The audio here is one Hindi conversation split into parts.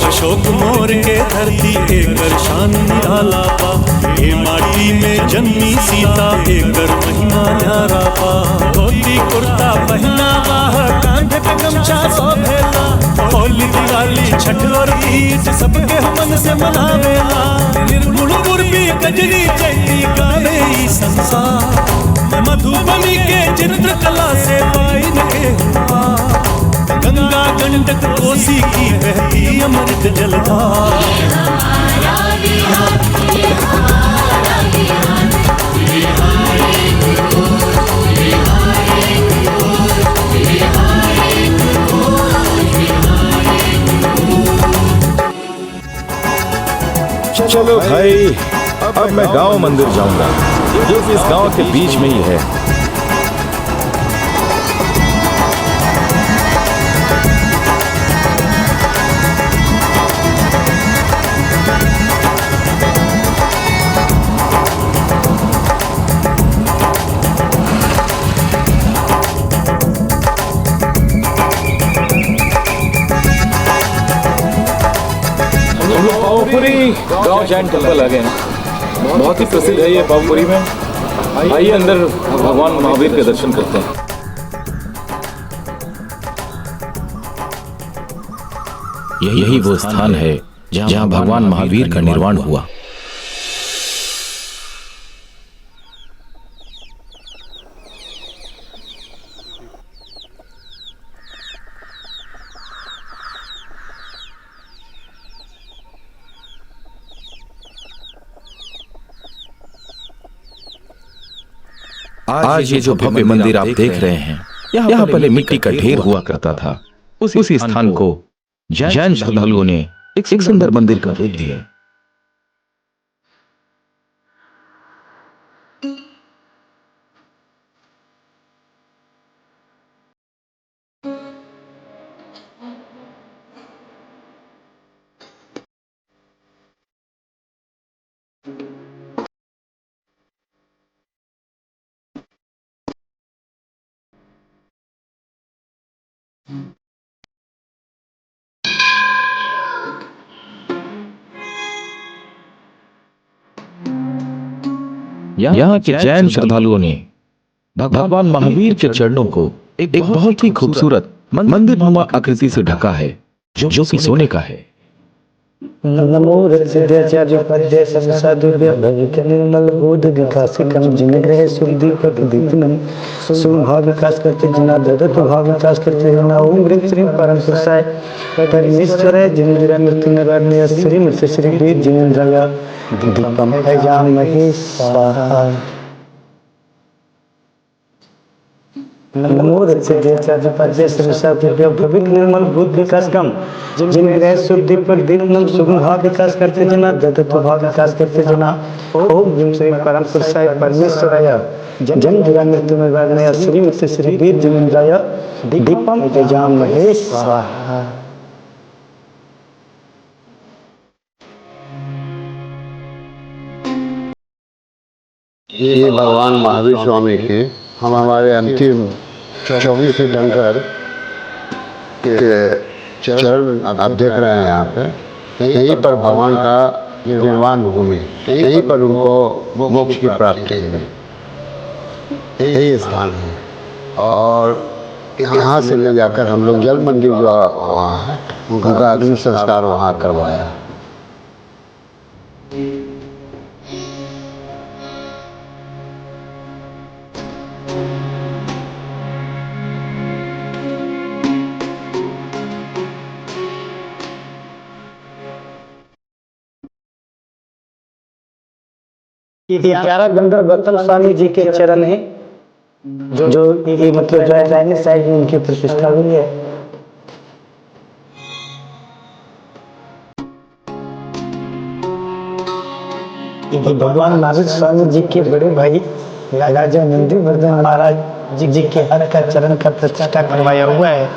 अशोक मोर के धरती एकर शान निराला बा। ए माटी में जन्मी सीता एकर महिमा न्यारा बा। धोती कुर्ता पहना बाह कांध पे गमछा सोभेला। होली दिवाली छठ और तीज सबके मन से मनावेला। निर्गुण मुर्गी कजरी चैती गावे ई संसार। मधुबनी के चित्रकला से पाइन के हुआ। गंगा गंडक कोसी की बहती अमृत जलधार। चलो भाई, अब मैं गांव मंदिर जाऊंगा, जो कि इस गांव के बीच में ही है। पावपुरी गांव जैन टेम्पल आ गए हैं। बहुत ही प्रसिद्ध है ये पावपुरी में। आइए अंदर भगवान महावीर के दर्शन करते हैं। यही वो स्थान है जहां भगवान महावीर का निर्वाण हुआ। आज ये जो भव्य मंदिर आप देख रहे हैं, यहाँ पहले मिट्टी का ढेर हुआ करता था। उसी स्थान को जैन श्रद्धालुओं ने एक सुंदर मंदिर का रूप दिया। यहाँ के जैन श्रद्धालुओं ने भगवान महावीर के चरणों को एक बहुत ही खूबसूरत मंदिर नुमा आकृति से ढका है, जो कि सोने का है। नमो सिद्धाचार्य पद्य संसादुर्य भविक निर्मल बोध विकासिकम जिनग्रह सुखदीपक दीपनम सुभाव विकास करते जना ददत भाव विकास करते जना ओम ग्रीम श्री परम सुसाय परमेश्वर जिनेन्द्र मृत्यु निवारणे श्री मृत्यु श्री वीर जिनेन्द्रया दीपम प्रजामहे स्वाहा। नमो सिद्धाचार्य पद्य संसादुर्य भविक निर्मल बोध विकासकम जिनग्रह सुखदीपक दीपनम सुभाव विकास करते जना ददत भाव विकास करते जना ओम ग्रीम श्री परम सुसाय परमेश्वराय जन जगन मृत्यु निवारणे श्री मृत्यु श्री वीर जिनेन्द्रया दीपम प्रजामहे स्वाहा। ये भगवान महावीर स्वामी के हम हमारे अंतिम 24 तीर्थंकर के चरण आप देख रहे हैं। यहाँ पे यहीं पर भगवान का निर्वाण भूमि, यहीं पर उनको मोक्ष की प्राप्ति है, यही स्थान है। और यहाँ से ले जाकर हम लोग जल मंदिर जो वहाँ है उनका अग्नि संस्कार वहाँ करवाया। प्यारा गंगा गौतम स्वामी जी के चरण है, जो ये मतलब जो है चाइनीज साइड में उनकी प्रतिष्ठा हुई है। भगवान महावीर स्वामी जी के बड़े भाई राजा नंदीवर्धन महाराज जी के हर का चरण का प्रतिष्ठा करवाया हुआ है,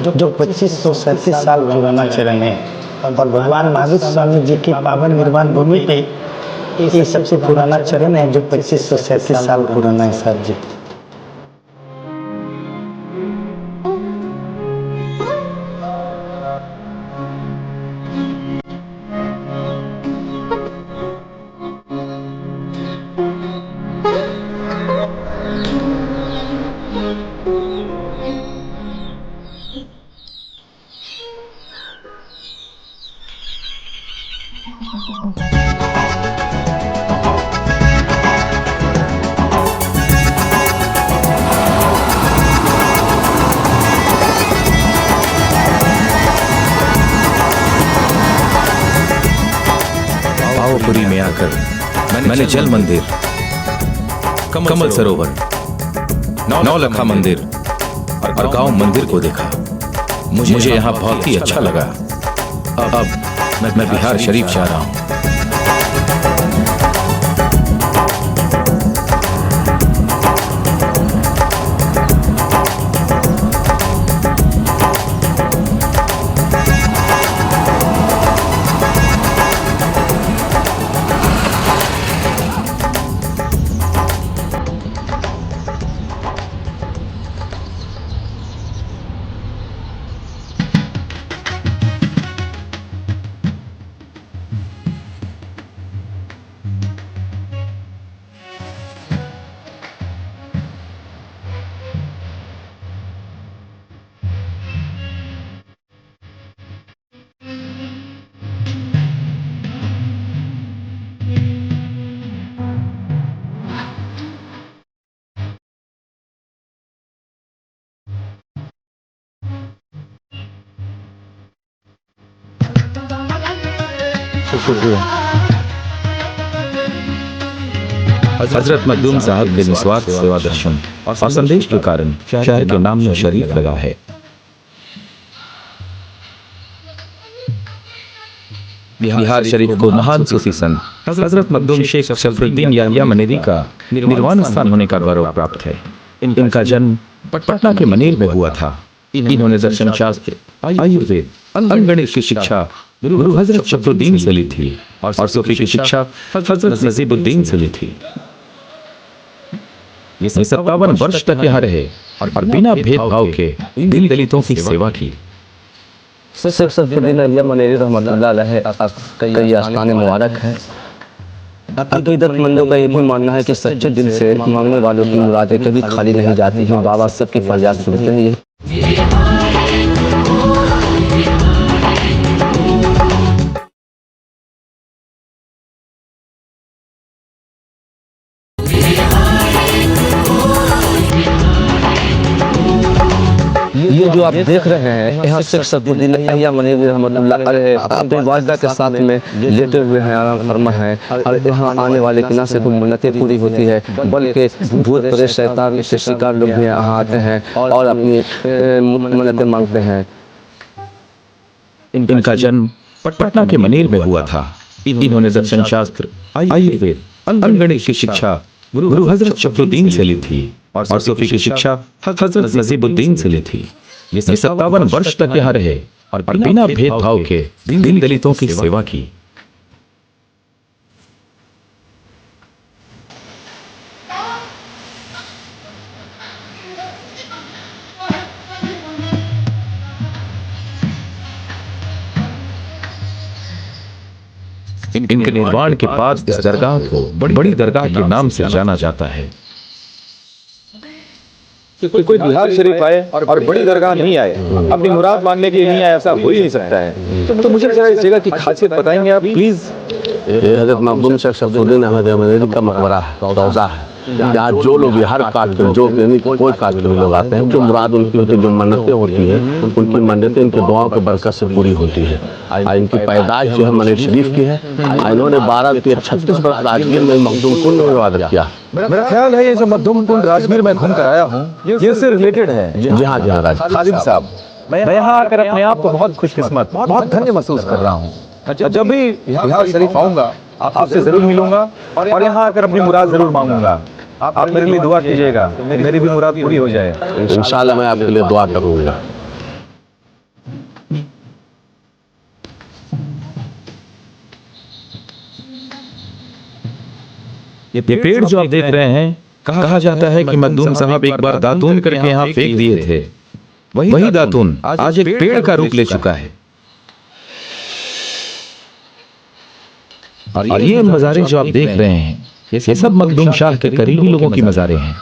जो 2537 साल पुराना चरण है। और भगवान महावीर स्वामी जी की पावन निर्वाण भूमि पे ये सबसे पुराना चरण है, जो 2537 साल पुराना है सर जी। पावपुरी में आकर मैंने जल मंदिर, कमल सरोवर, नौलखा मंदिर और गांव मंदिर को देखा। मुझे यहाँ बहुत ही अच्छा लगा। अब मैं बिहार शरीफ जा रहा हूँ। हजरत मखदूम साहब के निस्वार्थ सेवा दर्शन और संदेश के कारण शहर के नाम में शरीफ लगा है। बिहार शरीफ को महान सूफी संत हजरत मखदूम शेख शफरुद्दीन या मनेरी का निर्वाण स्थान होने का गौरव प्राप्त है। इनका जन्म पटना के मनेर में हुआ था। इन्होंने दर्शन शास्त्र, आयुर्वेद, अंगणित की शिक्षा गुरु हजरत शफरुद्दीन से ली थी और सूफी की शिक्षा हजरत नजीबुद्दीन से ली थी। ये 57 वर्ष तक यहाँ रहे और बिना भेदभाव के दीन दलितों की सेवा की। शेख शफरुद्दीन अलिया मनेरी रहमतुल्लाह अलैह कई आस्थान मुबारक है। अकीदतमंदों का ये भी मानना है कि सच्चे दिल से मांगने वालों की मुरादें कभी खाली नहीं जाती हैं। बाबा सबकी फरियाद सुनते हैं। ये जो आप देख रहे हैं, यहाँ शेख शफरुद्दीन अलिया मनेरी रहमतुल्लाह अलैह अपने वालिदा के साथ में लेटे हुए हैं, आराम फरमा है। और यहाँ आने वाले की ना सिर्फ मन्नतें पूरी होती है बल्कि भूत प्रेत शैतान के शिकार लोग भी यहाँ आते हैं और अपनी मन्नतें मांगते हैं। इनका जन्म पटना के मनेर में हुआ था। इन्होंने दर्शन शास्त्र, आयुर्वेद, अंगणित की शिक्षा गुरु हजरत शफरुद्दीन से ली थी और सूफी की शिक्षा हजरत नजीबुद्दीन से ली थी। ये 57 वर्ष तक यहाँ रहे और बिना भेदभाव के दीन दलितों की सेवा की। इनके निर्वाण के बाद इस दरगाह को बड़ी दरगाह के नाम से जाना जाता है। कोई बिहार शरीफ आए और बड़ी दरगाह नहीं आए, अपनी मुराद मांगने के लिए नहीं आए, ऐसा हो ही नहीं सकता है। तो मुझे जरा इस जगह की खासियत बताएंगे आप प्लीज। हजरत मखदूम शेख शफरुद्दीन अहमद मनेरी का मकबरा है, रौज़ा है। यहाँ जो लोग भी हर कास्ट के जो कोई कास्ट के लोग आते हैं, जो मुराद उनकी होती है, जो मन्नतें होती है, उनकी मन्नतें इनकी दुआओं के बरकत से पूरी होती है। इनकी पैदाइश जो है मनेर शरीफ की है। इन्होंने 12-36 वर्ष राजगीर में मखदूम कुंड में इबादत किया। मेरा ख्याल है ये जो मखदूम कुंड राजगीर में घूम कर आया हूँ, ये इससे रिलेटेड है। जी हाँ खालिद साहब, मैं यहाँ आकर अपने आप को बहुत खुशकिस्मत, बहुत धन्य महसूस कर रहा हूँ। जब भी बिहार शरीफ आऊँगा आपसे जरूर मिलूंगा और यहाँ आकर अपनी मुराद जरूर मांगूंगा। आप मेरे लिए दुआ कीजिएगा, मेरी भी मुराद पूरी हो जाए। इंशाल्लाह मैं आपके लिए दुआ करूँगा। ये पेड़ जो आप देख रहे हैं, कहा जाता है कि मखदूम साहब एक बार दातून करके यहाँ फेंक दिए थे। वही दातून आज एक पेड़ का रूप ले चुका है। और ये मज़ारें जो आप देख रहे हैं, ये सब मखदूम शाह के करीबी लोगों की मज़ारें हैं।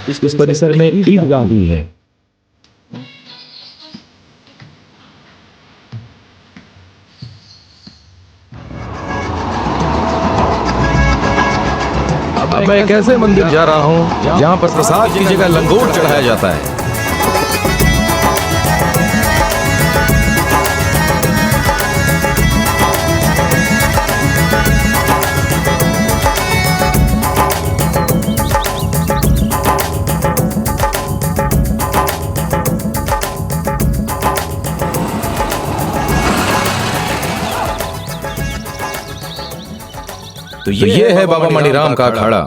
इस परिसर में ईदगाह भी है। अब मैं एक ऐसे मंदिर जा रहा हूँ जहाँ पर प्रसाद की जगह लंगोट चढ़ाया जाता है। तो ये है बाबा मणिराम का अखाड़ा।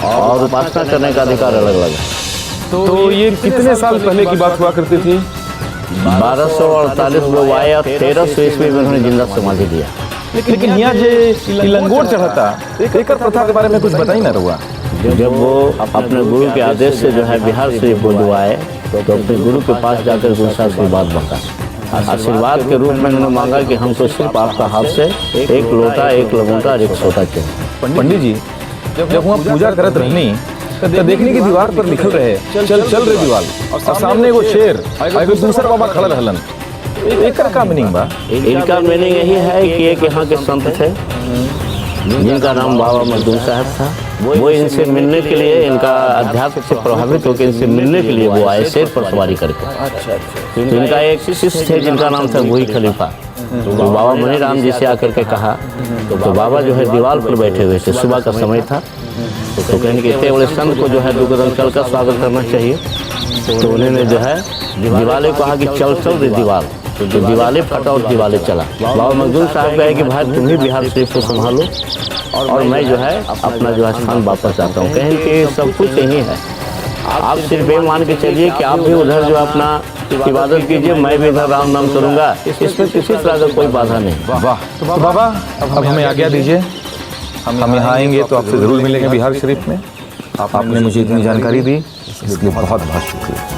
और उपासना करने का अधिकार अलग अलग है। तो ये कितने साल पहले की बात हुआ करती थी? 1248 में वो आए और 1300 ईस्वी में उन्होंने जिंदा समाधि दिया। लेकिन यहाँ जो लंगोट चढ़ाता एक प्रथा के बारे में कुछ बताई ना रहुआ। जब वो अपने गुरु के आदेश से जो है बिहार शरीफ को जो आए तो अपने गुरु के पास जाकर उनसे आशीर्वाद मांगा। आशीर्वाद के रूप में उन्होंने मांगा कि हमको सिर्फ आपका हाथ से एक लोटा, एक लंगोटा और एक सोटा चाहिए। पंडित जी, जब वहाँ पूजा करत रहनी तो देखने की दीवार पर लिखल रहे चल चल रे दीवार, और सामने वो शेर और दूसरा बाबा खड़ा रहलन। एक का मीनिंग बा? इनका मीनिंग यही है कि एक यहाँ के संत थे जिनका नाम बाबा मखदूम साहब था। वो इनसे मिलने के लिए, इनका अध्यात्म से प्रभावित होकर इनसे मिलने के लिए वो आए शेर पर सवारी करके। तो इनका एक शिष्य थे जिनका नाम था वही खलीफा। तो बाबा मणिराम जी से आकर के कहा तो बाबा जो है दीवार पर बैठे हुए थे, सुबह का समय था। तो कहने के इतने बड़े संत को जो है 2 कदम चल कर स्वागत करना चाहिए। तो उन्होंने जो है दीवाले को कहा कि चल चल रे दीवार। तो जो दीवाले फटा और दीवाले चला। बाबा मखदूम साहब कहे कि भाई तुम ही बिहार शरीफ को संभालो और मैं जो है अपना जो है स्थान वापस जाता हूँ। कहें कि सब कुछ यही है, आप सिर्फ ये मान के चलिए कि आप भी उधर जो अपना इबादत कीजिए, मैं भी इधर राम नाम करूँगा, इसमें किसी तरह का कोई बाधा नहीं। वाह। तो बाबा अब हमें आज्ञा दीजिए, हम यहाँ आएंगे तो आपसे ज़रूर मिलेंगे बिहार शरीफ में। आपने मुझे इतनी जानकारी दी, इसलिए बहुत बहुत शुक्रिया।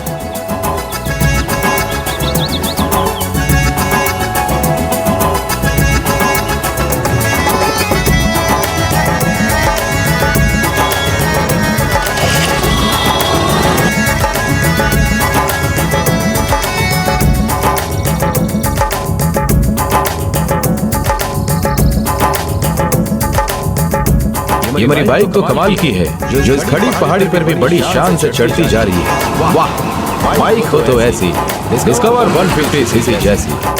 ये मेरी बाइक तो कमाल की है, जो इस खड़ी पहाड़ी पर भी बड़ी शान से चढ़ती जा रही है। वाह, बाइक हो तो ऐसी डिस्कवर 150 सीसी जैसी।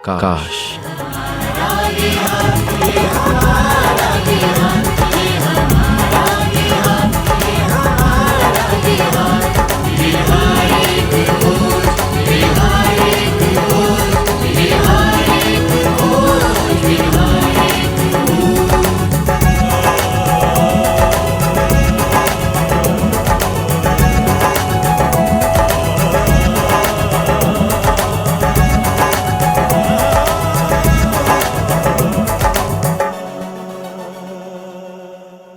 काश